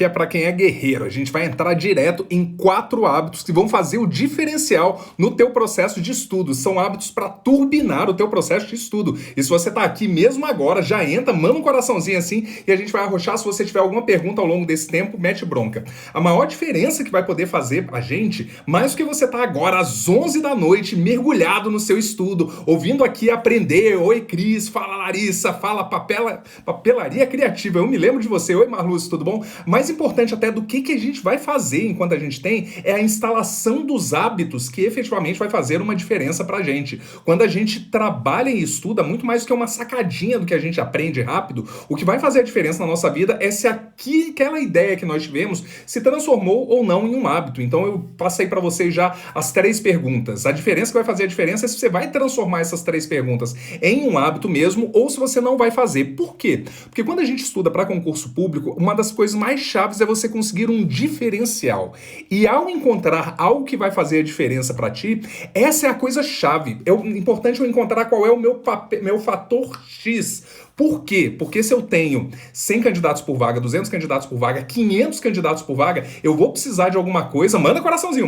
que é para quem é guerreiro. A gente vai entrar direto em 4 hábitos que vão fazer o diferencial no teu processo de estudo. São hábitos para turbinar o teu processo de estudo. E se você tá aqui mesmo agora, já entra, manda um coraçãozinho assim e a gente vai arrochar. Se você tiver alguma pergunta ao longo desse tempo, mete bronca. A maior diferença que vai poder fazer a gente, mais do que você tá agora às 11 da noite, mergulhado no seu estudo, ouvindo aqui aprender. Oi, Cris, fala Larissa, fala papelaria criativa. Eu me lembro de você. Oi, Marlúcio, tudo bom? Mais importante até do que a gente vai fazer enquanto a gente tem é a instalação dos hábitos que efetivamente vai fazer uma diferença pra gente. Quando a gente trabalha e estuda, muito mais do que uma sacadinha do que a gente aprende rápido, o que vai fazer a diferença na nossa vida é se aquela ideia que nós tivemos se transformou ou não em um hábito. Então eu passei pra vocês já as 3 perguntas. A diferença que vai fazer a diferença é se você vai transformar essas 3 perguntas em um hábito mesmo ou se você não vai fazer. Por quê? Porque quando a gente estuda para concurso público, uma das coisas mais chaves é você conseguir um diferencial. E ao encontrar algo que vai fazer a diferença para ti, essa é a coisa chave. É importante eu encontrar qual é o meu fator X. Por quê? Porque se eu tenho 100 candidatos por vaga, 200 candidatos por vaga, 500 candidatos por vaga, eu vou precisar de alguma coisa, manda coraçãozinho,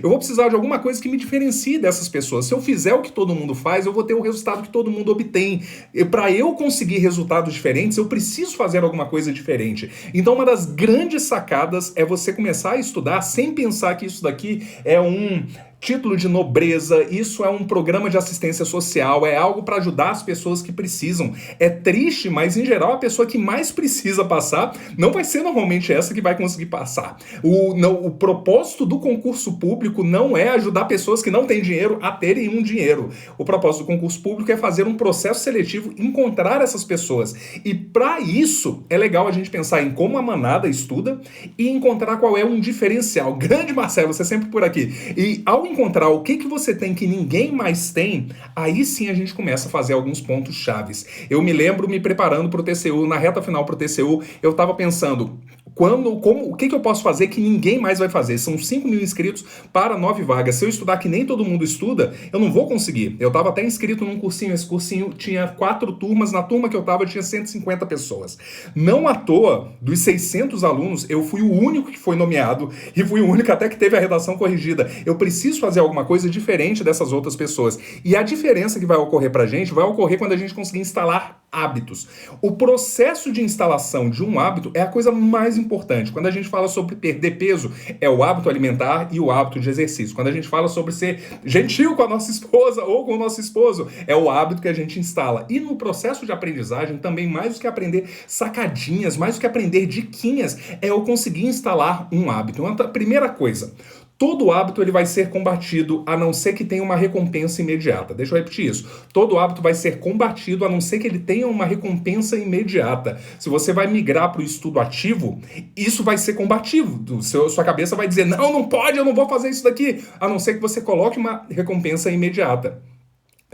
eu vou precisar de alguma coisa que me diferencie dessas pessoas. Se eu fizer o que todo mundo faz, eu vou ter o resultado que todo mundo obtém. Para eu conseguir resultados diferentes, eu preciso fazer alguma coisa diferente. Então uma das grandes sacadas é você começar a estudar sem pensar que isso daqui é um título de nobreza, isso é um programa de assistência social, é algo para ajudar as pessoas que precisam. É triste, mas em geral a pessoa que mais precisa passar não vai ser normalmente essa que vai conseguir passar. O propósito do concurso público não é ajudar pessoas que não têm dinheiro a terem um dinheiro. O propósito do concurso público é fazer um processo seletivo, encontrar essas pessoas. E para isso é legal a gente pensar em como a manada estuda e encontrar qual é um diferencial. Grande Marcelo, você sempre por aqui. E ao encontrar o que você tem que ninguém mais tem, aí sim a gente começa a fazer alguns pontos chaves. Eu me lembro me preparando para o TCU, na reta final para o TCU, eu estava pensando, o que eu posso fazer que ninguém mais vai fazer? São 5 mil inscritos para 9 vagas. Se eu estudar que nem todo mundo estuda, eu não vou conseguir. Eu estava até inscrito num cursinho, esse cursinho tinha 4 turmas, na turma que eu estava tinha 150 pessoas. Não à toa, dos 600 alunos, eu fui o único que foi nomeado e fui o único até que teve a redação corrigida. Eu preciso fazer alguma coisa diferente dessas outras pessoas. E a diferença que vai ocorrer pra gente vai ocorrer quando a gente conseguir instalar hábitos. O processo de instalação de um hábito é a coisa mais importante. Quando a gente fala sobre perder peso, é o hábito alimentar e o hábito de exercício. Quando a gente fala sobre ser gentil com a nossa esposa ou com o nosso esposo, é o hábito que a gente instala. E no processo de aprendizagem, também mais do que aprender sacadinhas, mais do que aprender diquinhas, é eu conseguir instalar um hábito. Então, a primeira coisa, todo hábito ele vai ser combatido a não ser que tenha uma recompensa imediata. Deixa eu repetir isso. Todo hábito vai ser combatido a não ser que ele tenha uma recompensa imediata. Se você vai migrar para o estudo ativo, isso vai ser combativo. Sua cabeça vai dizer, não pode, eu não vou fazer isso daqui, a não ser que você coloque uma recompensa imediata.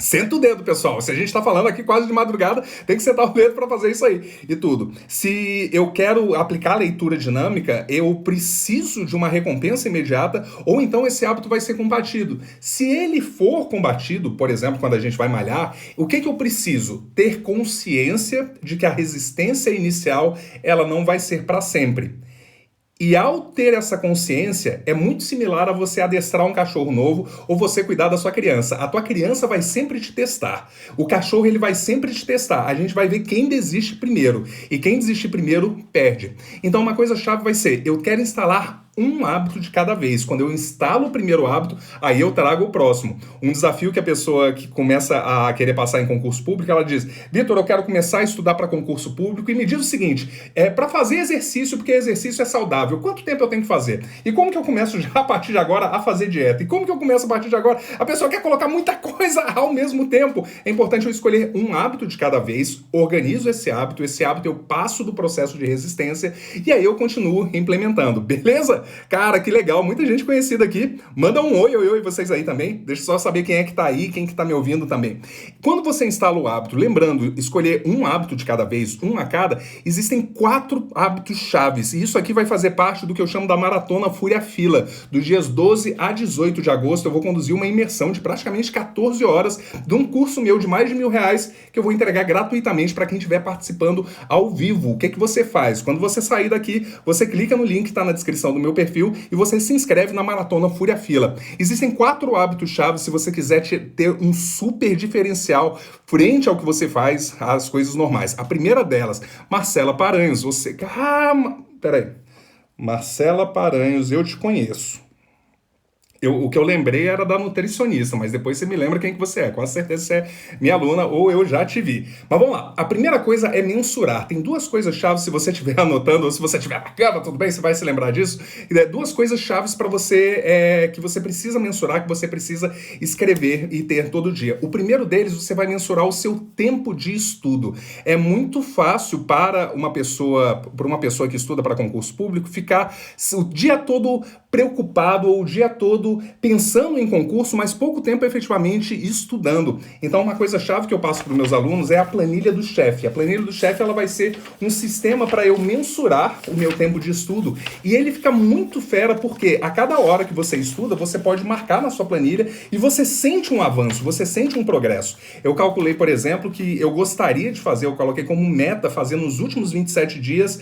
Senta o dedo, pessoal. Se a gente tá falando aqui quase de madrugada, tem que sentar o dedo para fazer isso aí. E tudo. Se eu quero aplicar a leitura dinâmica, eu preciso de uma recompensa imediata, ou então esse hábito vai ser combatido. Se ele for combatido, por exemplo, quando a gente vai malhar, o que eu preciso? Ter consciência de que a resistência inicial, ela não vai ser para sempre. E ao ter essa consciência, é muito similar a você adestrar um cachorro novo ou você cuidar da sua criança. A tua criança vai sempre te testar. O cachorro ele vai sempre te testar. A gente vai ver quem desiste primeiro. E quem desiste primeiro, perde. Então uma coisa chave vai ser, eu quero instalar um hábito de cada vez. Quando eu instalo o primeiro hábito, aí eu trago o próximo. Um desafio que a pessoa que começa a querer passar em concurso público, ela diz, Vitor, eu quero começar a estudar para concurso público e me diz o seguinte, para fazer exercício, porque exercício é saudável, quanto tempo eu tenho que fazer? E como que eu começo já a partir de agora a fazer dieta? E como que eu começo a partir de agora? A pessoa quer colocar muita coisa ao mesmo tempo. É importante eu escolher um hábito de cada vez, organizo esse hábito eu passo do processo de resistência e aí eu continuo implementando, beleza? Cara, que legal, muita gente conhecida aqui. Manda um oi, oi, oi, vocês aí também. Deixa eu só saber quem é que tá aí, quem que tá me ouvindo também. Quando você instala o hábito, lembrando, escolher um hábito de cada vez, um a cada, existem 4 hábitos chaves. E isso aqui vai fazer parte do que eu chamo da Maratona Fúria Fila. Dos dias 12 a 18 de agosto, eu vou conduzir uma imersão de praticamente 14 horas de um curso meu de mais de R$1.000 que eu vou entregar gratuitamente para quem estiver participando ao vivo. O que que você faz? Quando você sair daqui, você clica no link que está na descrição do meu perfil e você se inscreve na Maratona Fúria Fila. Existem 4 hábitos chaves se você quiser ter um super diferencial frente ao que você faz, as coisas normais. A primeira delas, Marcela Paranhos, você... peraí. Marcela Paranhos, eu te conheço. O que eu lembrei era da nutricionista, mas depois você me lembra quem que você é. Com certeza você é minha aluna ou eu já te vi. Mas vamos lá. A primeira coisa é mensurar. Tem 2 coisas chaves, se você estiver anotando ou se você estiver na cama, tudo bem, você vai se lembrar disso. E 2 coisas chaves para você que você precisa mensurar, que você precisa escrever e ter todo dia. O primeiro deles, você vai mensurar o seu tempo de estudo. É muito fácil para uma pessoa que estuda para concurso público ficar o dia todo preocupado ou o dia todo pensando em concurso, mas pouco tempo efetivamente estudando. Então, uma coisa chave que eu passo para os meus alunos é a planilha do chefe. A planilha do chefe, ela vai ser um sistema para eu mensurar o meu tempo de estudo. E ele fica muito fera porque a cada hora que você estuda, você pode marcar na sua planilha e você sente um avanço, você sente um progresso. Eu calculei, por exemplo, que eu gostaria de fazer, eu coloquei como meta fazer nos últimos 27 dias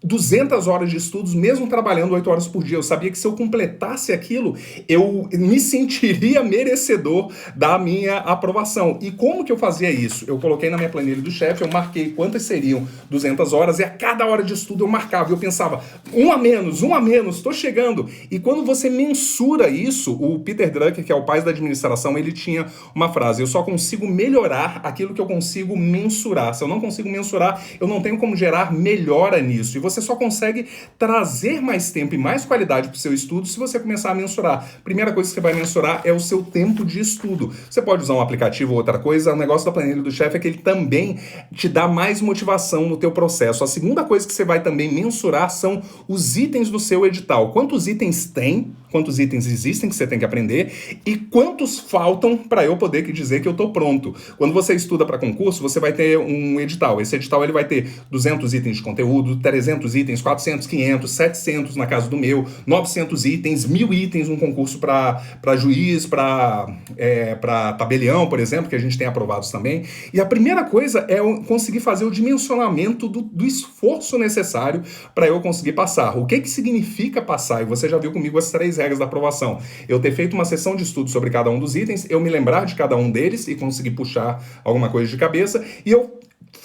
200 horas de estudos, mesmo trabalhando 8 horas por dia. Eu sabia que se eu completasse aquilo, eu me sentiria merecedor da minha aprovação. E como que eu fazia isso? Eu coloquei na minha planilha do chefe, eu marquei quantas seriam 200 horas, e a cada hora de estudo eu marcava. Eu pensava, um a menos, tô chegando. E quando você mensura isso, o Peter Drucker, que é o pai da administração, ele tinha uma frase: eu só consigo melhorar aquilo que eu consigo mensurar. Se eu não consigo mensurar, eu não tenho como gerar melhora nisso. E você só consegue trazer mais tempo e mais qualidade para o seu estudo se você começar a mensurar. Primeira coisa que você vai mensurar é o seu tempo de estudo. Você pode usar um aplicativo ou outra coisa. O negócio da planilha do chefe é que ele também te dá mais motivação no teu processo. A segunda coisa que você vai também mensurar são os itens do seu edital. Quantos itens tem? Quantos itens existem que você tem que aprender e quantos faltam para eu poder dizer que eu estou pronto. Quando você estuda para concurso, você vai ter um edital. Esse edital ele vai ter 200 itens de conteúdo, 300 itens, 400, 500, 700 na casa do meu, 900 itens, 1.000 itens, um concurso para juiz, para tabelião, por exemplo, que a gente tem aprovados também. E a primeira coisa é eu conseguir fazer o dimensionamento do esforço necessário para eu conseguir passar. O que significa passar? E você já viu comigo as 3 regras da aprovação. Eu ter feito uma sessão de estudo sobre cada um dos itens, eu me lembrar de cada um deles e conseguir puxar alguma coisa de cabeça, e eu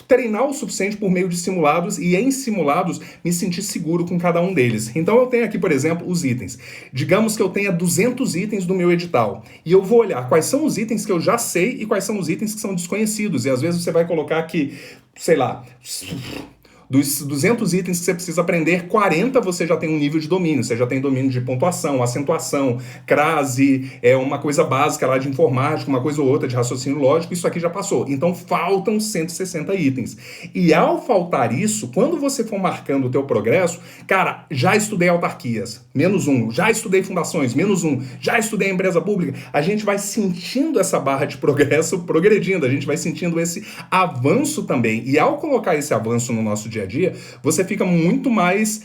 treinar o suficiente por meio de simulados e em simulados me sentir seguro com cada um deles. Então eu tenho aqui, por exemplo, os itens. Digamos que eu tenha 200 itens no meu edital e eu vou olhar quais são os itens que eu já sei e quais são os itens que são desconhecidos. E às vezes você vai colocar aqui, sei lá, dos 200 itens que você precisa aprender, 40 você já tem um nível de domínio. Você já tem domínio de pontuação, acentuação, crase, uma coisa básica lá de informática, uma coisa ou outra de raciocínio lógico, isso aqui já passou. Então faltam 160 itens. E ao faltar isso, quando você for marcando o teu progresso, cara, já estudei autarquias, -1, já estudei fundações, -1, já estudei empresa pública, a gente vai sentindo essa barra de progresso progredindo, a gente vai sentindo esse avanço também. E ao colocar esse avanço no nosso dia a dia, você fica muito mais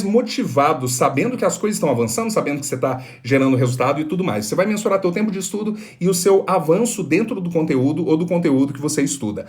motivado, sabendo que as coisas estão avançando, sabendo que você está gerando resultado e tudo mais. Você vai mensurar teu tempo de estudo e o seu avanço dentro do conteúdo ou do conteúdo que você estuda.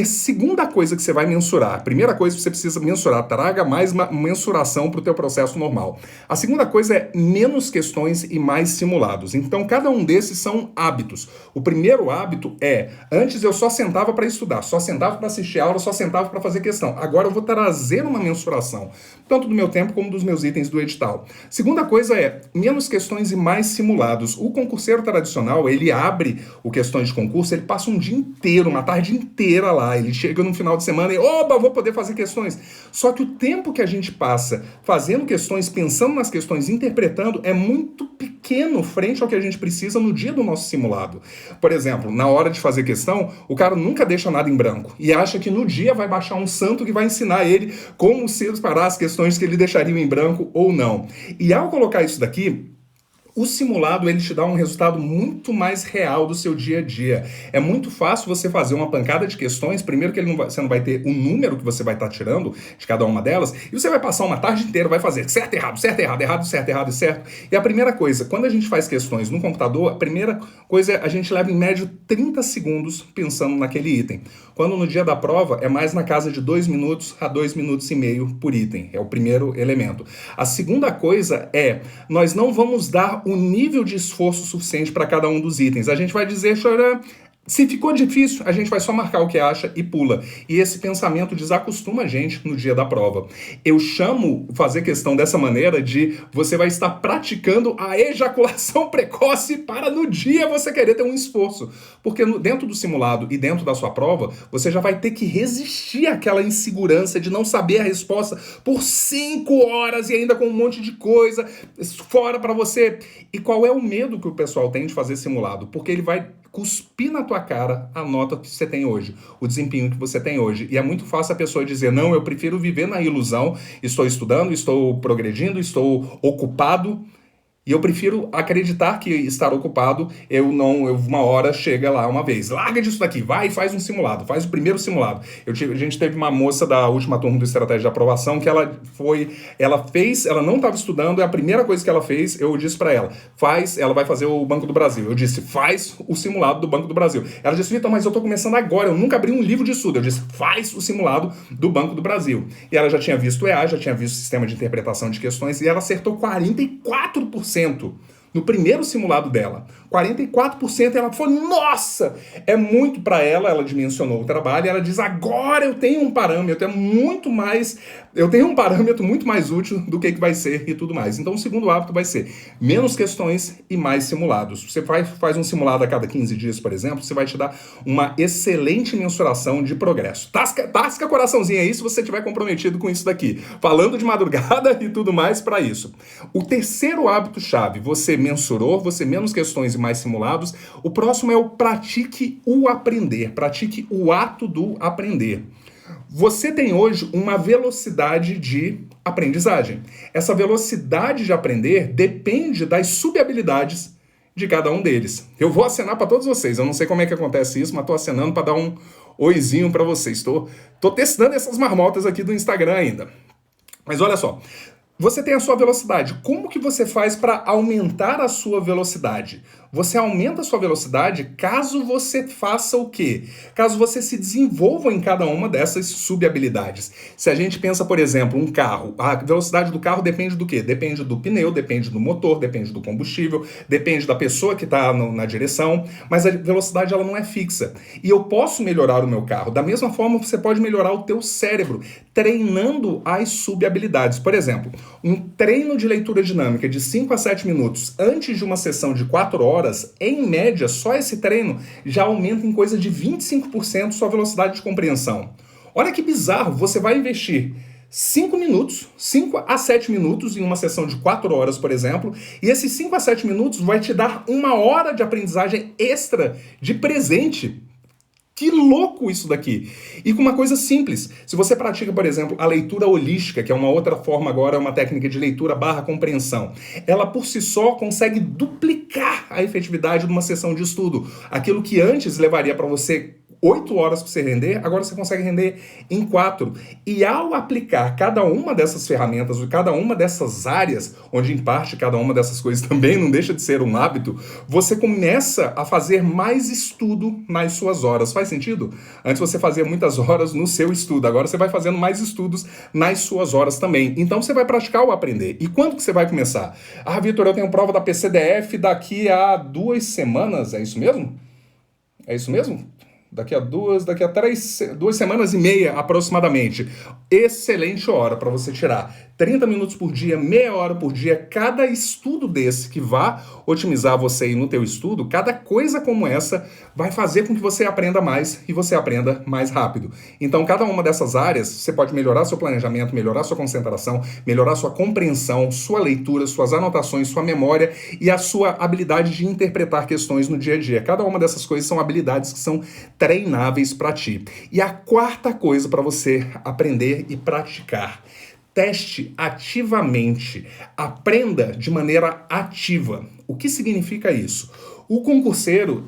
Segunda coisa que você vai mensurar. Primeira coisa que você precisa mensurar, traga mais mensuração para o teu processo normal. A segunda coisa é menos questões e mais simulados. Então, cada um desses são hábitos. O primeiro hábito é, antes eu só sentava para estudar, só sentava para assistir aula, só sentava para fazer questão. Agora eu vou trazer uma mensuração, tanto do meu tempo como dos meus itens do edital. Segunda coisa é menos questões e mais simulados. O concurseiro tradicional, ele abre o questões de concurso, ele passa um dia inteiro, uma tarde inteira lá, ele chega no final de semana e, oba, vou poder fazer questões. Só que o tempo que a gente passa fazendo questões, pensando nas questões, interpretando, é muito pequeno frente ao que a gente precisa no dia do nosso simulado. Por exemplo, na hora de fazer questão, o cara nunca deixa nada em branco e acha que no dia vai baixar um santo que vai ensinar ele como separar as questões questões que ele deixaria em branco ou não. E ao colocar isso daqui, o simulado, ele te dá um resultado muito mais real do seu dia a dia. É muito fácil você fazer uma pancada de questões, primeiro que você não vai ter o número que você vai estar tirando de cada uma delas, e você vai passar uma tarde inteira, vai fazer certo, errado, certo, errado, errado, certo, errado e certo. E a primeira coisa, quando a gente faz questões no computador, a primeira coisa é a gente leva em média 30 segundos pensando naquele item. Quando no dia da prova é mais na casa de 2 minutos a 2 minutos e meio por item. É o primeiro elemento. A segunda coisa é, nós não vamos dar o nível de esforço suficiente para cada um dos itens. A gente vai dizer, Choran, se ficou difícil, a gente vai só marcar o que acha e pula. E esse pensamento desacostuma a gente no dia da prova. Eu chamo fazer questão dessa maneira de você vai estar praticando a ejaculação precoce para no dia você querer ter um esforço. Porque dentro do simulado e dentro da sua prova, você já vai ter que resistir àquela insegurança de não saber a resposta por 5 horas e ainda com um monte de coisa fora para você. E qual é o medo que o pessoal tem de fazer simulado? Porque ele vai cuspir na tua cara a nota que você tem hoje, o desempenho que você tem hoje. E é muito fácil a pessoa dizer, não, eu prefiro viver na ilusão, estou estudando, estou progredindo, estou ocupado, e eu prefiro acreditar que estar ocupado, uma hora chega lá uma vez. Larga disso daqui, vai e faz um simulado, faz o primeiro simulado. A gente teve uma moça da última turma do Estratégia de Aprovação que ela não estava estudando, a primeira coisa que ela fez, eu disse para ela, ela vai fazer o Banco do Brasil. Eu disse, faz o simulado do Banco do Brasil. Ela disse, Vitor, mas eu estou começando agora, eu nunca abri um livro de estudo. Eu disse, faz o simulado do Banco do Brasil. E ela já tinha visto o EA, já tinha visto o sistema de interpretação de questões, e ela acertou 44% no primeiro simulado dela. 44%, ela falou, nossa, é muito para ela, ela dimensionou o trabalho, e ela diz, agora eu tenho um parâmetro, eu tenho um parâmetro muito mais útil do que vai ser e tudo mais. Então o segundo hábito vai ser menos questões e mais simulados. Você faz um simulado a cada 15 dias, por exemplo, você vai te dar uma excelente mensuração de progresso. Tasca coraçãozinho aí se você estiver comprometido com isso daqui. Falando de madrugada e tudo mais para isso. O terceiro hábito-chave, você mensurou, você menos questões e mais simulados. O próximo é o pratique o aprender, pratique o ato do aprender. Você tem hoje uma velocidade de aprendizagem. Essa velocidade de aprender depende das subhabilidades de cada um deles. Eu vou acenar para todos vocês, eu não sei como é que acontece isso, mas estou acenando para dar um oizinho para vocês. Estou testando essas marmotas aqui do Instagram ainda. Mas olha só, você tem a sua velocidade. Como que você faz para aumentar a sua velocidade? Você aumenta a sua velocidade caso você faça o quê? Caso você se desenvolva em cada uma dessas subhabilidades. Se a gente pensa, por exemplo, um carro, a velocidade do carro depende do quê? Depende do pneu, depende do motor, depende do combustível, depende da pessoa que está na direção, mas a velocidade ela não é fixa. E eu posso melhorar o meu carro. Da mesma forma, você pode melhorar o teu cérebro, treinando as subhabilidades. Por exemplo, um treino de leitura dinâmica de 5 a 7 minutos antes de uma sessão de 4 horas, em média, só esse treino já aumenta em coisa de 25% sua velocidade de compreensão. Olha que bizarro, você vai investir 5 a 7 minutos em uma sessão de 4 horas, por exemplo, e esses 5 a 7 minutos vai te dar 1 hora de aprendizagem extra de presente. Que louco isso daqui! E com uma coisa simples. Se você pratica, por exemplo, a leitura holística, que é uma outra forma agora, uma técnica de leitura / compreensão, ela por si só consegue duplicar a efetividade de uma sessão de estudo. Aquilo que antes levaria para você 8 horas para você render, agora você consegue render em 4. E ao aplicar cada uma dessas ferramentas, cada uma dessas áreas, onde em parte cada uma dessas coisas também não deixa de ser um hábito, você começa a fazer mais estudo nas suas horas. Faz sentido? Antes você fazia muitas horas no seu estudo, agora você vai fazendo mais estudos nas suas horas também. Então você vai praticar o aprender. E quando que você vai começar? Ah, Vitor, eu tenho prova da PCDF daqui a 2 semanas, é isso mesmo? É isso mesmo? Daqui a 2 semanas e meia aproximadamente. Excelente hora para você tirar 30 minutos por dia, meia hora por dia, cada estudo desse que vá otimizar você aí no teu estudo, cada coisa como essa vai fazer com que você aprenda mais e você aprenda mais rápido. Então, cada uma dessas áreas, você pode melhorar seu planejamento, melhorar sua concentração, melhorar sua compreensão, sua leitura, suas anotações, sua memória e a sua habilidade de interpretar questões no dia a dia. Cada uma dessas coisas são habilidades que são treináveis para ti. E a quarta coisa para você aprender e praticar: Teste ativamente. Aprenda de maneira ativa. O que significa isso? O concurseiro,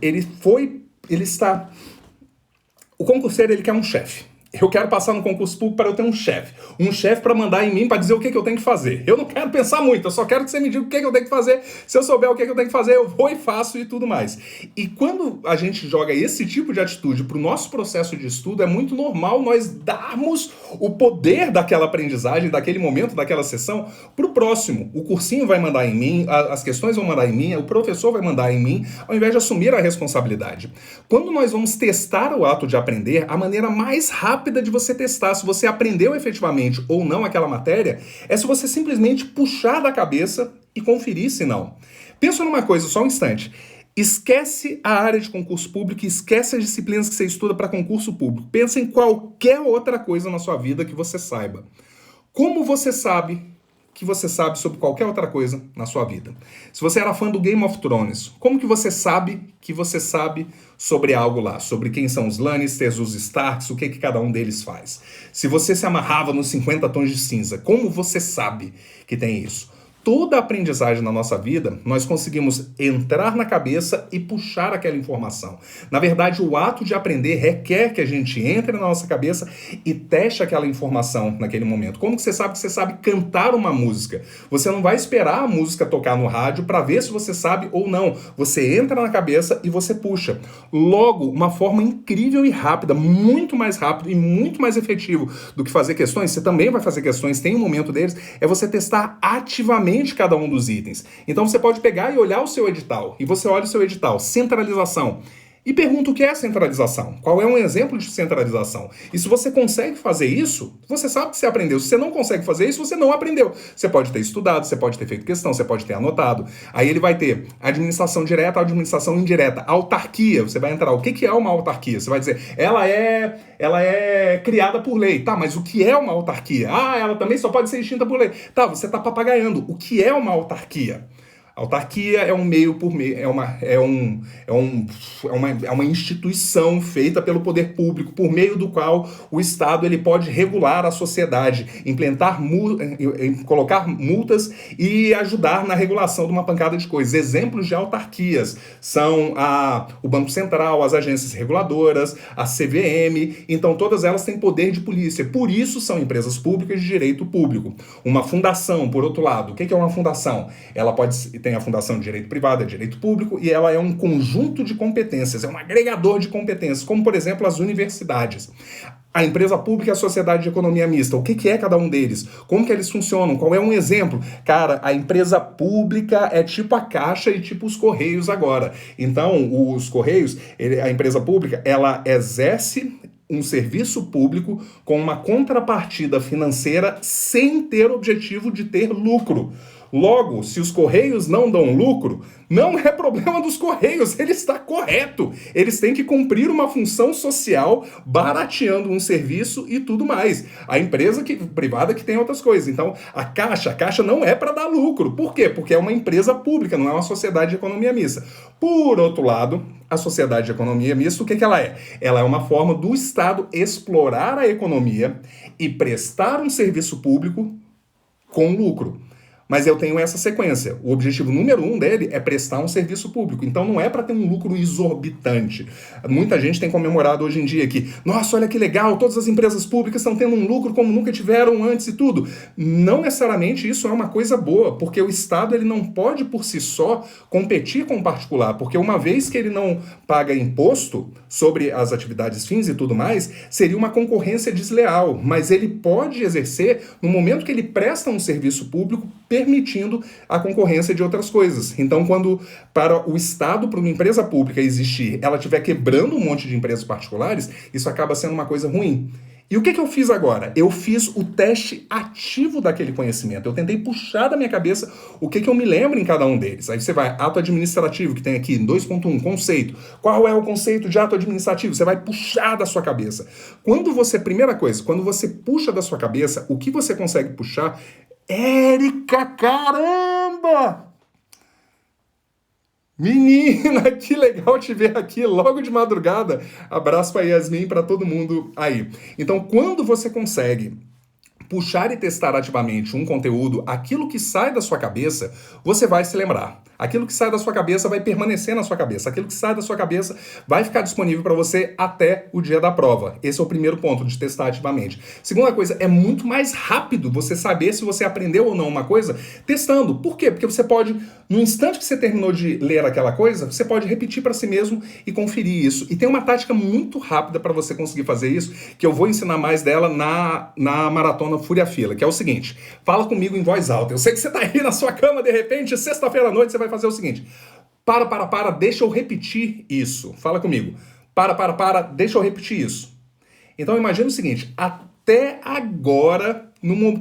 o concurseiro, ele quer um chefe. Eu quero passar no concurso público para eu ter um chefe. Um chefe para mandar em mim, para dizer o que eu tenho que fazer. Eu não quero pensar muito, eu só quero que você me diga o que eu tenho que fazer. Se eu souber o que eu tenho que fazer, eu vou e faço e tudo mais. E quando a gente joga esse tipo de atitude para o nosso processo de estudo, é muito normal nós darmos o poder daquela aprendizagem, daquele momento, daquela sessão, para o próximo. O cursinho vai mandar em mim, as questões vão mandar em mim, o professor vai mandar em mim, ao invés de assumir a responsabilidade. Quando nós vamos testar o ato de aprender, a maneira mais rápida de você testar se você aprendeu efetivamente ou não aquela matéria é se você simplesmente puxar da cabeça e conferir se não. Pensa numa coisa, só um instante. Esquece a área de concurso público e esquece as disciplinas que você estuda para concurso público. Pensa em qualquer outra coisa na sua vida que você saiba. Como você sabe que você sabe sobre qualquer outra coisa na sua vida? Se você era fã do Game of Thrones, como que você sabe sobre algo lá? Sobre quem são os Lannisters, os Starks, o que cada um deles faz? Se você se amarrava nos 50 tons de cinza, como você sabe que tem isso? Toda a aprendizagem na nossa vida, nós conseguimos entrar na cabeça e puxar aquela informação. Na verdade, o ato de aprender requer que a gente entre na nossa cabeça e teste aquela informação naquele momento. Como que você sabe cantar uma música? Você não vai esperar a música tocar no rádio para ver se você sabe ou não. Você entra na cabeça e você puxa. Logo, uma forma incrível e rápida, muito mais rápido e muito mais efetivo do que fazer questões, você também vai fazer questões, tem um momento deles, é você testar ativamente cada um dos itens. Então você pode pegar e olhar o seu edital. E você olha o seu edital, centralização. E pergunta o que é centralização. Qual é um exemplo de centralização? E se você consegue fazer isso, você sabe que você aprendeu. Se você não consegue fazer isso, você não aprendeu. Você pode ter estudado, você pode ter feito questão, você pode ter anotado. Aí ele vai ter administração direta, administração indireta, autarquia. Você vai entrar. O que é uma autarquia? Você vai dizer, ela é criada por lei. Tá, mas o que é uma autarquia? Ah, ela também só pode ser extinta por lei. Tá, você está papagaiando. O que é uma autarquia? Autarquia é um meio por meio, é uma instituição feita pelo poder público, por meio do qual o Estado ele pode regular a sociedade, colocar multas e ajudar na regulação de uma pancada de coisas. Exemplos de autarquias são o Banco Central, as agências reguladoras, a CVM, então todas elas têm poder de polícia, por isso são empresas públicas de direito público. Uma fundação, por outro lado, o que é uma fundação? Ela tem a Fundação de Direito Privado, é Direito Público, e ela é um conjunto de competências, é um agregador de competências, como, por exemplo, as universidades. A empresa pública e a sociedade de economia mista, o que é cada um deles? Como que eles funcionam? Qual é um exemplo? Cara, a empresa pública é tipo a Caixa e tipo os Correios agora. Então, os Correios, a empresa pública, ela exerce um serviço público com uma contrapartida financeira sem ter o objetivo de ter lucro. Logo, se os Correios não dão lucro, não é problema dos Correios, ele está correto. Eles têm que cumprir uma função social, barateando um serviço e tudo mais. A empresa privada que tem outras coisas. Então, a Caixa não é para dar lucro. Por quê? Porque é uma empresa pública, não é uma sociedade de economia mista. Por outro lado, a sociedade de economia mista, o que ela é? Ela é uma forma do Estado explorar a economia e prestar um serviço público com lucro. Mas eu tenho essa sequência. O objetivo número 1 dele é prestar um serviço público. Então não é para ter um lucro exorbitante. Muita gente tem comemorado hoje em dia que, nossa, olha que legal, todas as empresas públicas estão tendo um lucro como nunca tiveram antes e tudo. Não necessariamente isso é uma coisa boa, porque o Estado ele não pode por si só competir com o particular, porque uma vez que ele não paga imposto sobre as atividades fins e tudo mais, seria uma concorrência desleal. Mas ele pode exercer no momento que ele presta um serviço público, permitindo a concorrência de outras coisas. Então, quando para o Estado, para uma empresa pública existir, ela estiver quebrando um monte de empresas particulares, isso acaba sendo uma coisa ruim. E o que eu fiz agora? Eu fiz o teste ativo daquele conhecimento. Eu tentei puxar da minha cabeça o que eu me lembro em cada um deles. Aí você vai, ato administrativo, que tem aqui, 2.1, conceito. Qual é o conceito de ato administrativo? Você vai puxar da sua cabeça. Primeira coisa, quando você puxa da sua cabeça, o que você consegue puxar? Érica, caramba! Menina, que legal te ver aqui logo de madrugada. Abraço para Yasmin e para todo mundo aí. Então, quando você consegue puxar e testar ativamente um conteúdo, aquilo que sai da sua cabeça, você vai se lembrar. Aquilo que sai da sua cabeça vai permanecer na sua cabeça. Aquilo que sai da sua cabeça vai ficar disponível para você até o dia da prova. Esse é o primeiro ponto, de testar ativamente. Segunda coisa, é muito mais rápido você saber se você aprendeu ou não uma coisa testando. Por quê? Porque você pode, no instante que você terminou de ler aquela coisa, você pode repetir para si mesmo e conferir isso. E tem uma tática muito rápida para você conseguir fazer isso, que eu vou ensinar mais dela na Maratona Fúria Fila, que é o seguinte: fala comigo em voz alta. Eu sei que você tá aí na sua cama, de repente, sexta-feira à noite, você vai fazer o seguinte: para, deixa eu repetir isso. Fala comigo. Para, deixa eu repetir isso. Então imagina o seguinte: até agora,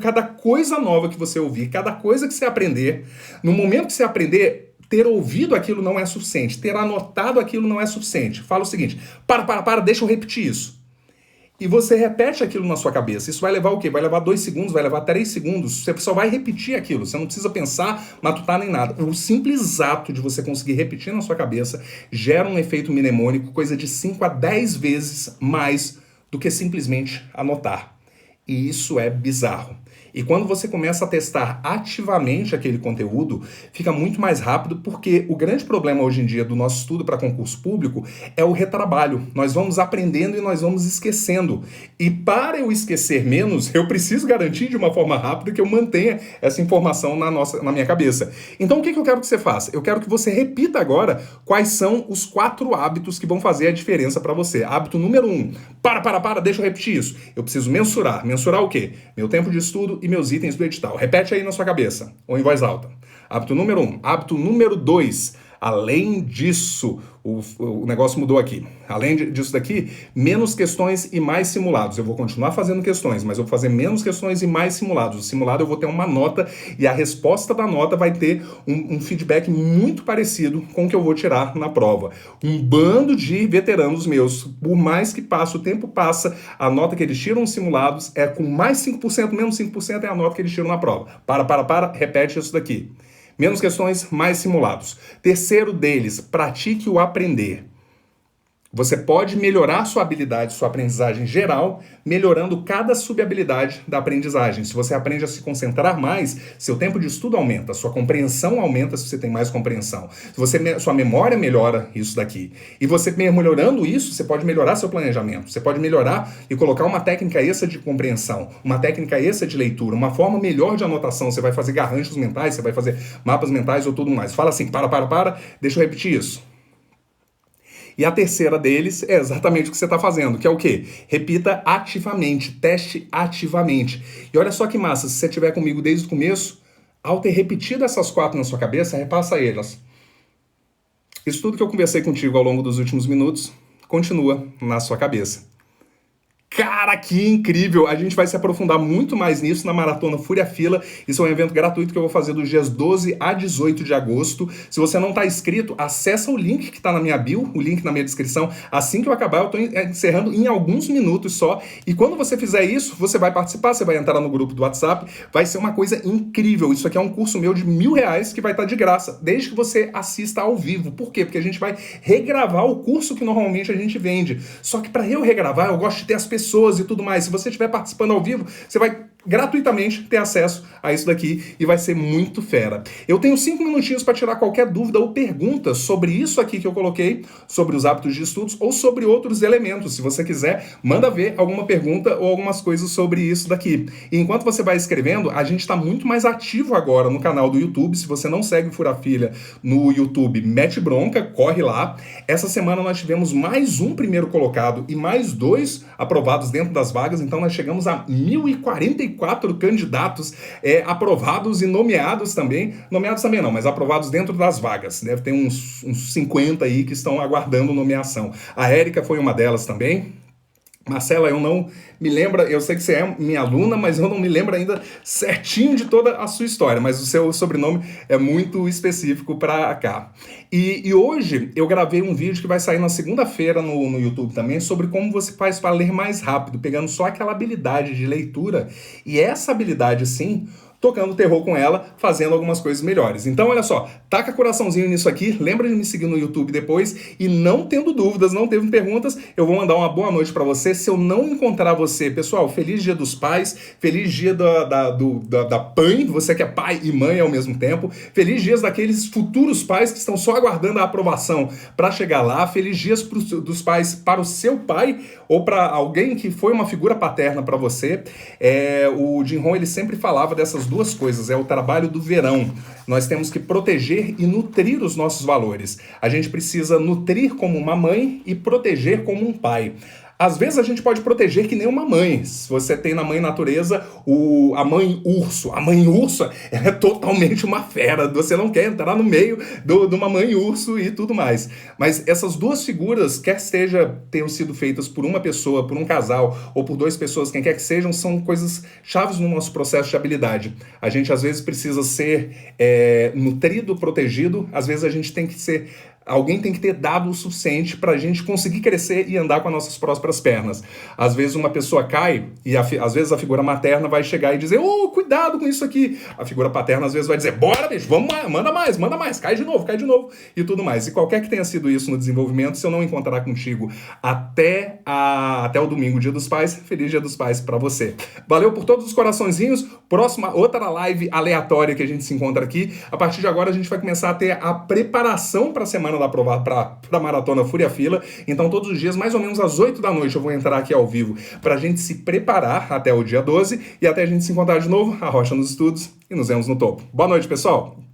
cada coisa nova que você ouvir, cada coisa que você aprender, no momento que você aprender, ter ouvido aquilo não é suficiente, ter anotado aquilo não é suficiente. Fala o seguinte: para, deixa eu repetir isso. E você repete aquilo na sua cabeça. Isso vai levar o quê? Vai levar 2 segundos, vai levar 3 segundos. Você só vai repetir aquilo. Você não precisa pensar, matutar nem nada. O simples ato de você conseguir repetir na sua cabeça gera um efeito mnemônico, coisa de 5 a 10 vezes mais do que simplesmente anotar. E isso é bizarro. E quando você começa a testar ativamente aquele conteúdo, fica muito mais rápido, porque o grande problema hoje em dia do nosso estudo para concurso público é o retrabalho. Nós vamos aprendendo e nós vamos esquecendo. E para eu esquecer menos, eu preciso garantir de uma forma rápida que eu mantenha essa informação na minha cabeça. Então o que eu quero que você faça? Eu quero que você repita agora quais são os 4 hábitos que vão fazer a diferença para você. Hábito número 1. Deixa eu repetir isso. Eu preciso mensurar. Mensurar o quê? Meu tempo de estudo e meus itens do edital. Repete aí na sua cabeça, ou em voz alta. Hábito número 1. Hábito número 2. Além disso, o negócio mudou aqui. Além disso daqui, menos questões e mais simulados. Eu vou continuar fazendo questões, mas eu vou fazer menos questões e mais simulados. O simulado eu vou ter uma nota e a resposta da nota vai ter um feedback muito parecido com o que eu vou tirar na prova. Um bando de veteranos meus, por mais que passe, o tempo passa, a nota que eles tiram nos simulados é com mais 5%, menos 5% é a nota que eles tiram na prova. Repete isso daqui. Menos questões, mais simulados. Terceiro deles, pratique o aprender. Você pode melhorar sua habilidade, sua aprendizagem geral, melhorando cada subhabilidade da aprendizagem. Se você aprende a se concentrar mais, seu tempo de estudo aumenta, sua compreensão aumenta se você tem mais compreensão. Sua memória melhora isso daqui. E você melhorando isso, você pode melhorar seu planejamento. Você pode melhorar e colocar uma técnica extra de compreensão, uma técnica extra de leitura, uma forma melhor de anotação. Você vai fazer garranchos mentais, você vai fazer mapas mentais ou tudo mais. Fala assim, deixa eu repetir isso. E a terceira deles é exatamente o que você está fazendo, que é o quê? Repita ativamente, teste ativamente. E olha só que massa, se você estiver comigo desde o começo, ao ter repetido essas 4 na sua cabeça, repassa elas. Isso tudo que eu conversei contigo ao longo dos últimos minutos, continua na sua cabeça. Cara, que incrível! A gente vai se aprofundar muito mais nisso na Maratona Fúria Fila. Isso é um evento gratuito que eu vou fazer dos dias 12 a 18 de agosto. Se você não está inscrito, acessa o link que está na minha bio, o link na minha descrição. Assim que eu acabar, eu estou encerrando em alguns minutos só. E quando você fizer isso, você vai participar, você vai entrar no grupo do WhatsApp. Vai ser uma coisa incrível. Isso aqui é um curso meu de R$1.000 que vai estar de graça, desde que você assista ao vivo. Por quê? Porque a gente vai regravar o curso que normalmente a gente vende. Só que para eu regravar, eu gosto de ter as pessoas e tudo mais. Se você estiver participando ao vivo, você vai gratuitamente ter acesso a isso daqui e vai ser muito fera. Eu tenho 5 minutinhos para tirar qualquer dúvida ou pergunta sobre isso aqui que eu coloquei, sobre os hábitos de estudos ou sobre outros elementos. Se você quiser, manda ver alguma pergunta ou algumas coisas sobre isso daqui. E enquanto você vai escrevendo, a gente está muito mais ativo agora no canal do YouTube. Se você não segue o Fura Filha no YouTube, mete bronca, corre lá. Essa semana nós tivemos mais um primeiro colocado e mais 2 aprovados dentro das vagas, então nós chegamos a 1.044 candidatos aprovados e nomeados também não, mas aprovados dentro das vagas. Deve ter uns 50 aí que estão aguardando nomeação. A Érica foi uma delas também. Marcela, eu não me lembro, eu sei que você é minha aluna, mas eu não me lembro ainda certinho de toda a sua história, mas o seu sobrenome é muito específico para cá. E hoje eu gravei um vídeo que vai sair na segunda-feira no YouTube também, sobre como você faz para ler mais rápido, pegando só aquela habilidade de leitura. E essa habilidade, sim, tocando terror com ela, fazendo algumas coisas melhores. Então, olha só, taca coraçãozinho nisso aqui, lembra de me seguir no YouTube depois e não tendo dúvidas, não tendo perguntas, eu vou mandar uma boa noite pra você. Se eu não encontrar você, pessoal, feliz Dia dos Pais, feliz dia da PAN, você que é pai e mãe ao mesmo tempo, feliz dias daqueles futuros pais que estão só aguardando a aprovação para chegar lá, feliz dias dos pais para o seu pai ou para alguém que foi uma figura paterna para você. O Jim Rohn, ele sempre falava dessas duas coisas, é o trabalho do verão. Nós temos que proteger e nutrir os nossos valores. A gente precisa nutrir como uma mãe e proteger como um pai. Às vezes a gente pode proteger que nem uma mãe. Se você tem na mãe natureza a mãe urso. A mãe urso é totalmente uma fera. Você não quer entrar no meio de uma mãe urso e tudo mais. Mas essas duas figuras, quer tenham sido feitas por uma pessoa, por um casal ou por duas pessoas, quem quer que sejam, são coisas chaves no nosso processo de habilidade. A gente às vezes precisa ser nutrido, protegido. Às vezes a gente tem que ser... Alguém tem que ter dado o suficiente para a gente conseguir crescer e andar com as nossas próprias pernas. Às vezes uma pessoa cai e às vezes a figura materna vai chegar e dizer: "Oh, cuidado com isso aqui". A figura paterna às vezes vai dizer: "Bora, bicho, vamos lá, manda mais, cai de novo e tudo mais". E qualquer que tenha sido isso no desenvolvimento, se eu não encontrar contigo até o domingo, Dia dos Pais, feliz Dia dos Pais para você. Valeu por todos os coraçõezinhos. Próxima, outra live aleatória que a gente se encontra aqui. A partir de agora a gente vai começar a ter a preparação para a semana da Maratona Fúria Fila. Então todos os dias, mais ou menos às 8 da noite, eu vou entrar aqui ao vivo pra gente se preparar até o dia 12 e até a gente se encontrar de novo, a Rocha nos estudos, e nos vemos no topo. Boa noite, pessoal!